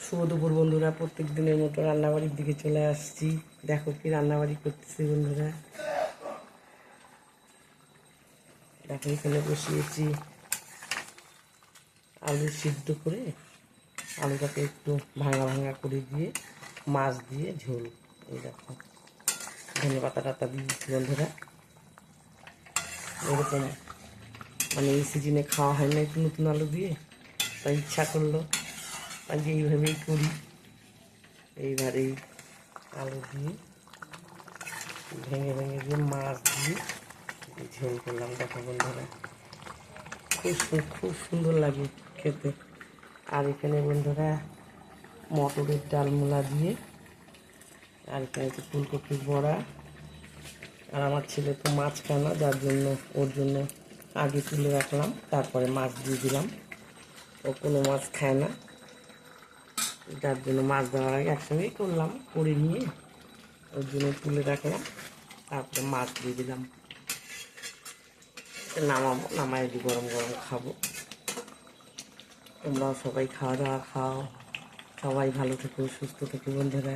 শুভ দুপুর বন্ধুরা, প্রত্যেক দিনের মতো রান্নাবাড়ির দিকে চলে আসছি। দেখো কি রান্নাবাড়ি করতেছি বন্ধুরা। দেখো এখানে বসিয়েছি আলু সিদ্ধ করে, আলুটাকে একটু ভাঙা ভাঙা করে দিয়ে মাছ দিয়ে ঝোল। এই দেখো ধনে পাতা টাতা দিয়েছি বন্ধুরা। এরকম মানে এই সিজনে খাওয়া হয় না একটু নতুন আলু দিয়ে, তাই ইচ্ছা করলো আজকে এইভাবেই করি। এইবারেই আলু দিয়ে ভেঙে ভেঙে দিয়ে মাছ দিয়ে ঝোল করলাম। দেখো বন্ধুরা খুব সুন্দর লাগে খেতে। আর এখানে বন্ধুরা মটরের ডালমুলা দিয়ে, আর এখানে হচ্ছে ফুলকপির বড়া। আর আমার ছেলে তো মাছ খায় না, যার জন্য ওর জন্য আগে তুলে রাখলাম, তারপরে মাছ দিয়ে দিলাম। ও কোনো মাছ খায় না, যার জন্য মাছ দেওয়ার আগে একসঙ্গেই করলাম, করে নিয়ে ওর জন্য তুলে রাখলাম, তারপরে মাছ দিয়ে দিলাম। নামাবো, নামাই দিয়ে গরম গরম খাবো। তোমরাও সবাই খাওয়া দাওয়া খাও, সবাই ভালো থেকো, সুস্থ থেকো বন্ধুরা।